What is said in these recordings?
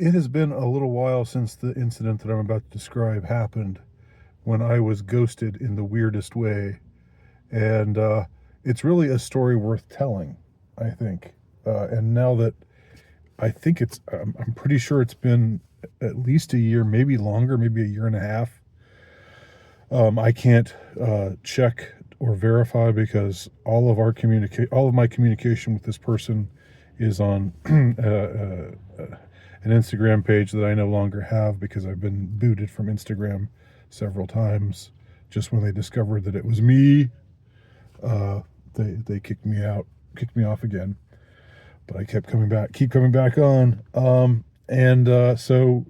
It has been a little while since the incident that I'm about to describe happened when I was ghosted in the weirdest way. And it's really a story worth telling, I think. And now that I'm pretty sure it's been at least a year, maybe longer, maybe a year and a half. I can't check or verify because all of my communication with this person is on an Instagram page that I no longer have because I've been booted from Instagram several times. Just when they discovered that it was me, they kicked me out, kicked me off again. But I keep coming back on. So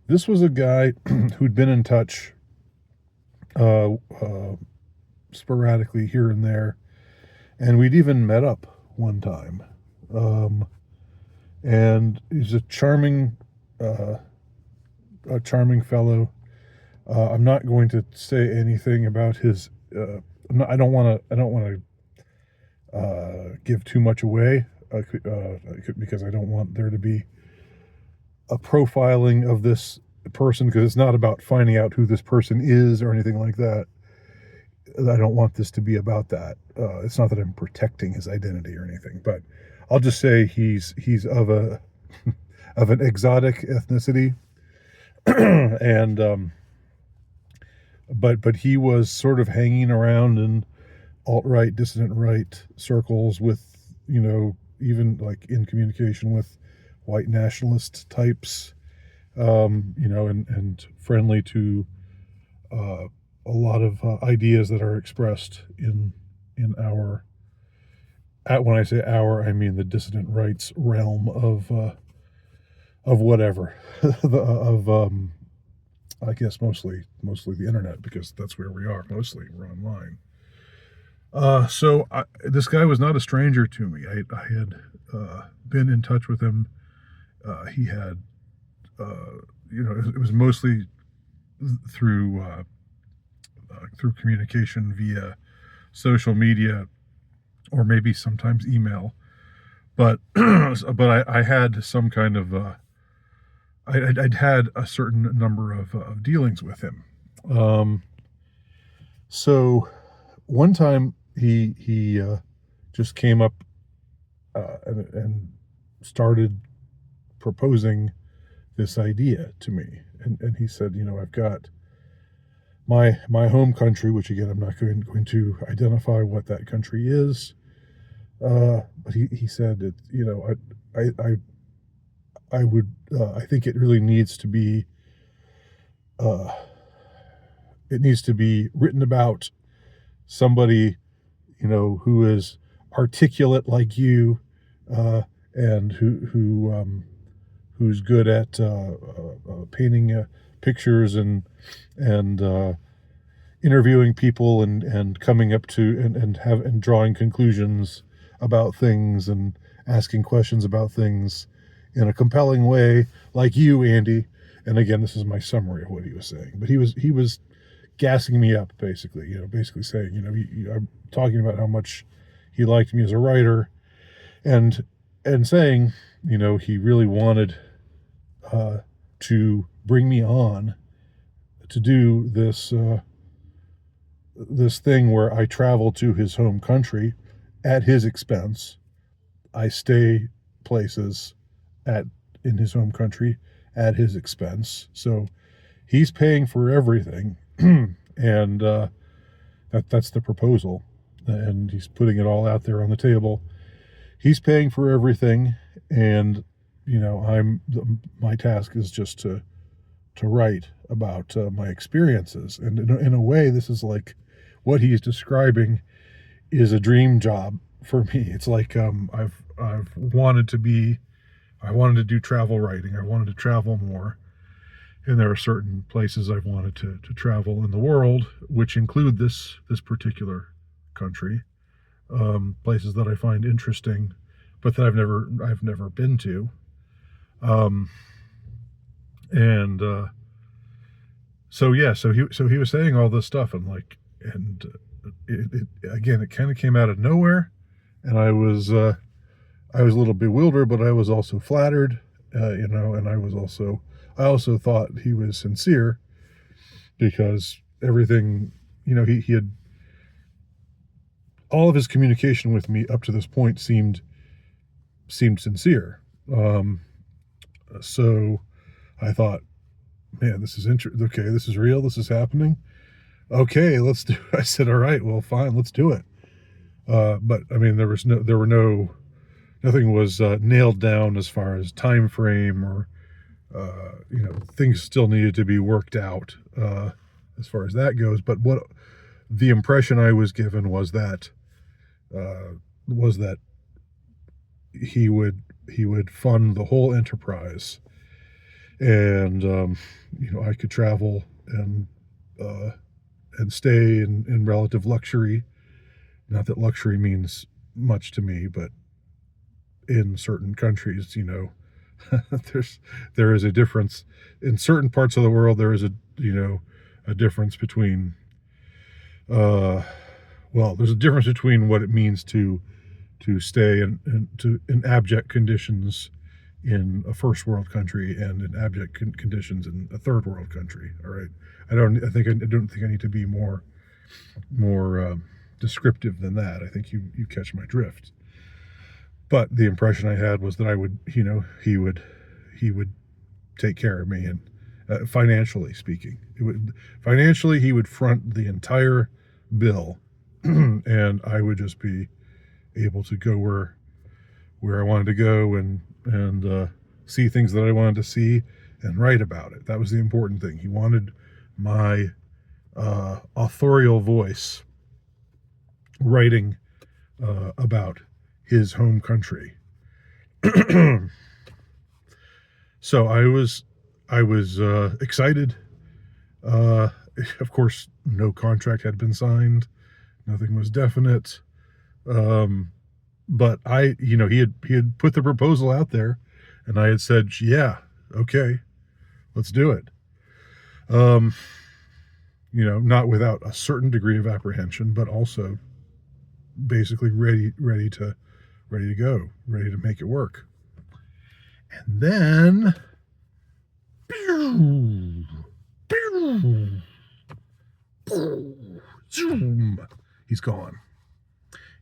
this was a guy who'd been in touch uh, uh, sporadically here and there, and we'd even met up one time. Um, and he's uh, a charming fellow. I'm not going to say anything about his. I don't want to. I don't want to give too much away because I don't want there to be a profiling of this person because it's not about finding out who this person is or anything like that. I don't want this to be about that. It's not that I'm protecting his identity or anything, but I'll just say he's of a of an exotic ethnicity, and but he was sort of hanging around in alt right, dissident right circles with even like in communication with white nationalist types, and friendly to uh, a lot of ideas that are expressed in our when I say our, I mean the dissident rights realm of whatever of I guess mostly the internet because that's where we are mostly we're online. This guy was not a stranger to me. I had been in touch with him. He had it was mostly through through communication via social media or maybe sometimes email. But I had some kind of I'd had a certain number of dealings with him. Um, so one time he just came up and started proposing this idea to me, and he said, I've got my home country, which again I'm not going to identify what that country is, but he said that I would I think it really needs to be uh, it needs to be written about somebody who is articulate like you, and who's good at painting pictures and interviewing people and coming up to and drawing conclusions about things and asking questions about things in a compelling way, like you, Andy. And again, this is my summary of what he was saying, but he was gassing me up basically, basically saying, I'm talking about how much he liked me as a writer, and saying, he really wanted to bring me on to do this thing where I travel to his home country at his expense. I stay places at in his home country at his expense. So he's paying for everything, and that's the proposal. And he's putting it all out there on the table. He's paying for everything, and my task is just to write about my experiences. And in a way, this is like what he's describing is a dream job for me. It's like I've wanted to be, I wanted to do travel writing. I wanted to travel more, and there are certain places I've wanted to travel in the world, which include this particular country. Places that I find interesting, but that I've never been to. Um, and so he was saying all this stuff, and it kind of came out of nowhere, and I was a little bewildered, but I was also flattered. and I also thought he was sincere because everything, he had, all of his communication with me up to this point seemed sincere. So I thought, man, this is okay. This is real. This is happening. Okay, let's do. I said, all right, well, fine, let's do it. But I mean, nothing was nailed down as far as time frame or, things still needed to be worked out as far as that goes. But what the impression I was given was that he would fund the whole enterprise, and I could travel and stay in relative luxury. Not that luxury means much to me, but in certain countries, there is a difference. In certain parts of the world, there is a difference between there's a difference between what it means to stay in abject conditions in a first world country and in abject conditions in a third world country. All right. I don't think I need to be more descriptive than that. I think you catch my drift. But the impression I had was that he would take care of me, and financially speaking, financially he would front the entire bill, and I would just be able to go where I wanted to go and see things that I wanted to see and write about it. That was the important thing. He wanted my authorial voice writing about his home country. So I was excited. Of course, no contract had been signed. Nothing was definite. But he had put the proposal out there, and I had said, yeah, okay, let's do it. Not without a certain degree of apprehension, but also basically ready to go, ready to make it work. And then, zoom, he's gone.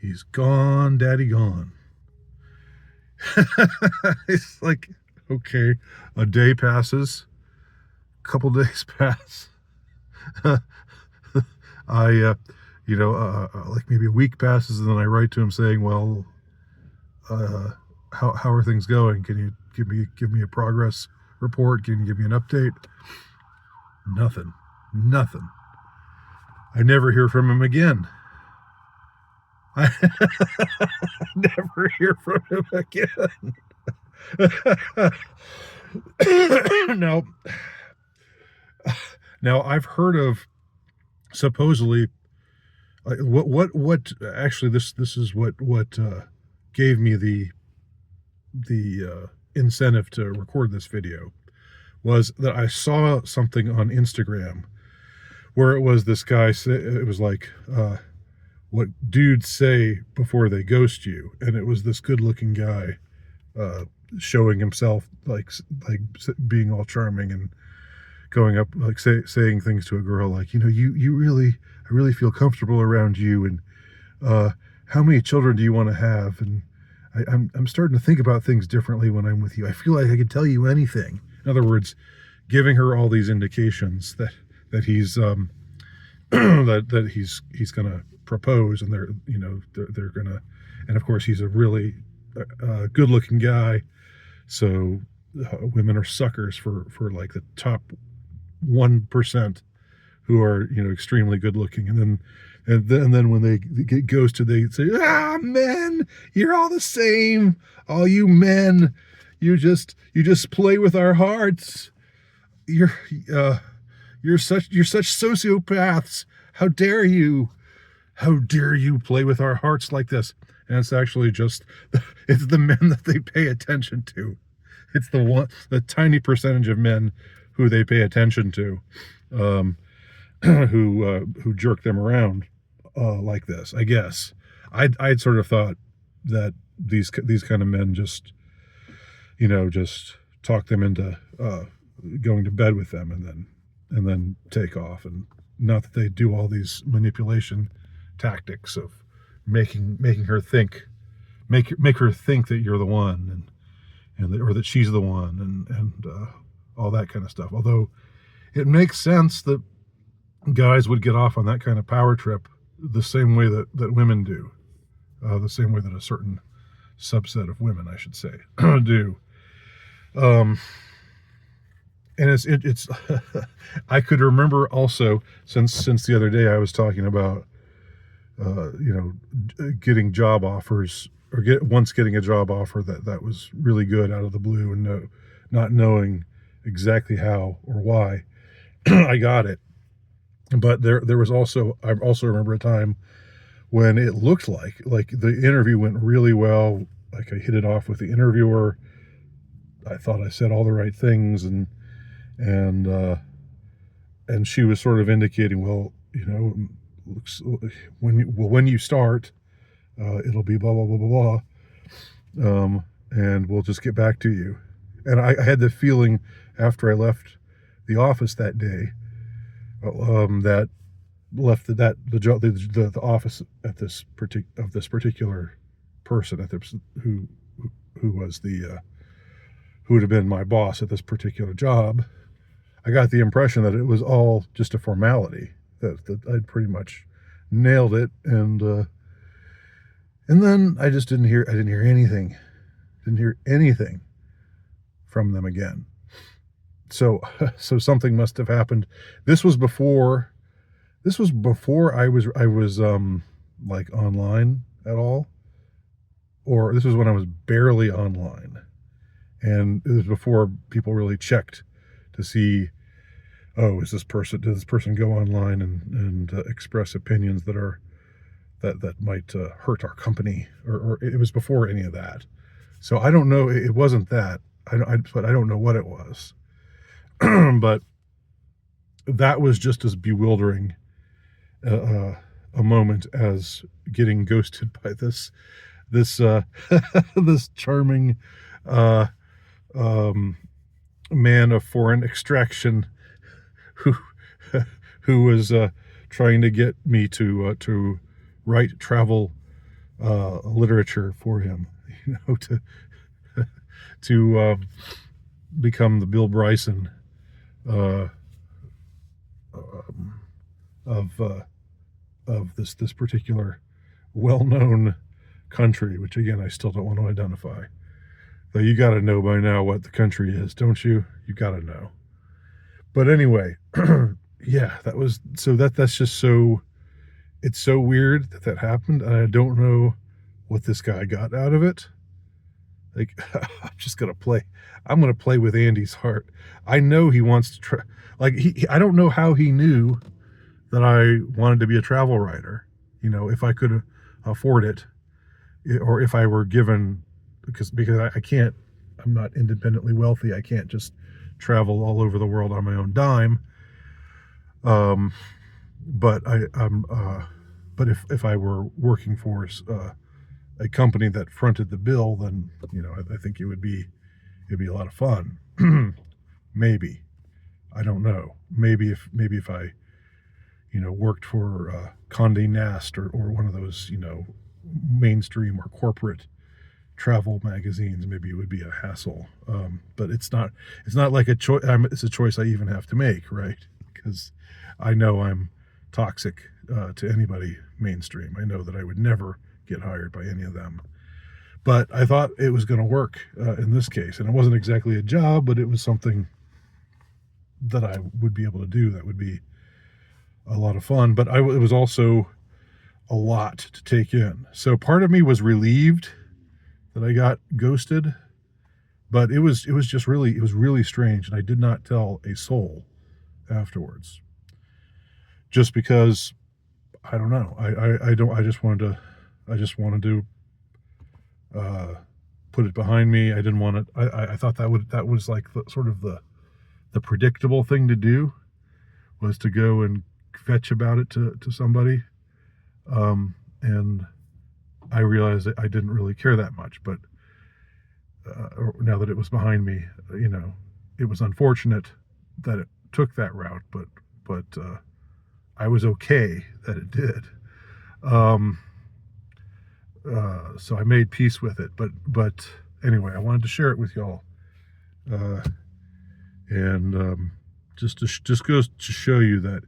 He's gone, daddy gone. It's like, okay, a day passes, a couple days pass. Like maybe a week passes, and then I write to him saying, well, how are things going? Can you give me a progress report? Can you give me an update? Nothing. I never hear from him again. I never hear from him again. Now I've heard of supposedly what actually this is what gave me the incentive to record this video was that I saw something on Instagram where it was this guy it was like what dudes say before they ghost you, and it was this good-looking guy showing himself like being all charming and going up like saying things to a girl like, I really feel comfortable around you, and how many children do you want to have, and I'm starting to think about things differently when I'm with you. I feel like I could tell you anything. In other words, giving her all these indications that he's that he's gonna propose, and they're gonna, and of course he's a really good-looking guy, so women are suckers for like the top 1% who are extremely good-looking, and then when they get ghosted, they say, men, you're all the same, all you men, you just play with our hearts, you're such sociopaths, how dare you play with our hearts like this. And it's actually just it's the men that they pay attention to. It's the tiny percentage of men who they pay attention to, who jerk them around like this. I guess I'd sort of thought that these kind of men just talk them into going to bed with them, and then take off. And not that they do all these manipulation tactics of making her think, make her think that you're the one, or that she's the one, and all that kind of stuff. Although it makes sense that guys would get off on that kind of power trip the same way that women do, the same way that a certain subset of women, I should say, do. And it's I could remember also, since the other day I was talking about getting job offers, or getting a job offer that was really good out of the blue, and not knowing exactly how or why I got it. But there was also, I also remember a time when it looked like the interview went really well. Like, I hit it off with the interviewer. I thought I said all the right things, and she was sort of indicating, well, when you start, it'll be blah blah blah blah blah, and we'll just get back to you. And I had the feeling after I left the office that day, that left the office at this particular person who was who would have been my boss at this particular job. I got the impression that it was all just a formality, that I'd pretty much nailed it, and then I just didn't hear anything from them again. So something must have happened. This was before I was like online at all, or this was when I was barely online, and it was before people really checked to see, oh, did this person go online and express opinions that might hurt our company, or it was before any of that. So I don't know. It wasn't that. But I don't know what it was. But that was just as bewildering a moment as getting ghosted by this this charming man of foreign extraction who was trying to get me to write travel literature for him, to become the Bill Bryson of this particular well-known country, which again I still don't want to identify. Though you got to know by now what the country is, don't you? You got to know. But anyway, yeah, that's just so, it's so weird that happened, and I don't know what this guy got out of it. Like, I'm gonna play with Andy's heart. I know he wants to try. Like, I don't know how he knew that I wanted to be a travel writer. If I could afford it, or if I were given, because I can't. I'm not independently wealthy. I can't just travel all over the world on my own dime. But but if I were working for a company that fronted the bill, then I think it'd be a lot of fun. Maybe, I don't know. Maybe if I worked for Condé Nast or one of those mainstream or corporate travel magazines, maybe it would be a hassle. But it's not like a choice. It's a choice I even have to make, right? Because I know I'm toxic to anybody mainstream. I know that I would never get hired by any of them. But I thought it was going to work in this case, and it wasn't exactly a job, but it was something that I would be able to do. That would be a lot of fun. But it was also a lot to take in. So part of me was relieved that I got ghosted, but it was really strange, and I did not tell a soul afterwards, just because I don't know. I just wanted to put it behind me. I didn't want it. I thought that was like the predictable thing to do, was to go and fetch about it to somebody. And I realized that I didn't really care that much, but now that it was behind me. It was unfortunate that it took that route, but I was okay that it did. Um, so I made peace with it. But anyway, I wanted to share it with y'all, and just goes to show you that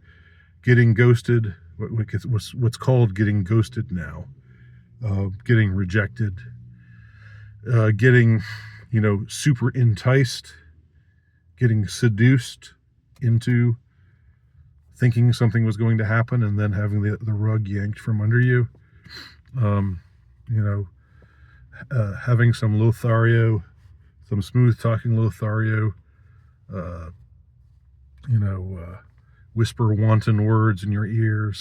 getting ghosted, what's called getting ghosted now, getting rejected, getting super enticed, getting seduced into thinking something was going to happen and then having the rug yanked from under you. Having some Lothario, some smooth talking Lothario, whisper wanton words in your ear,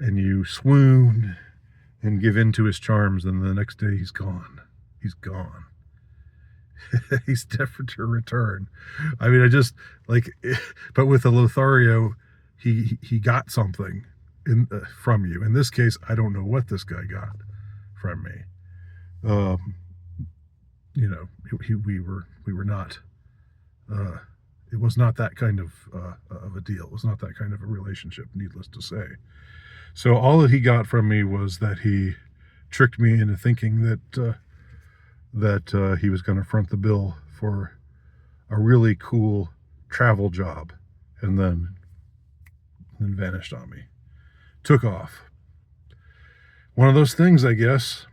and you swoon and give in to his charms, and the next day he's gone. He's gone. He's never to return. I mean, but with the Lothario, he got something from you. In this case, I don't know what this guy got from me. We were not. It was not that kind of a deal. It was not that kind of a relationship, needless to say. So all that he got from me was that he tricked me into thinking that he was going to front the bill for a really cool travel job, and then vanished on me. Took off. One of those things, I guess.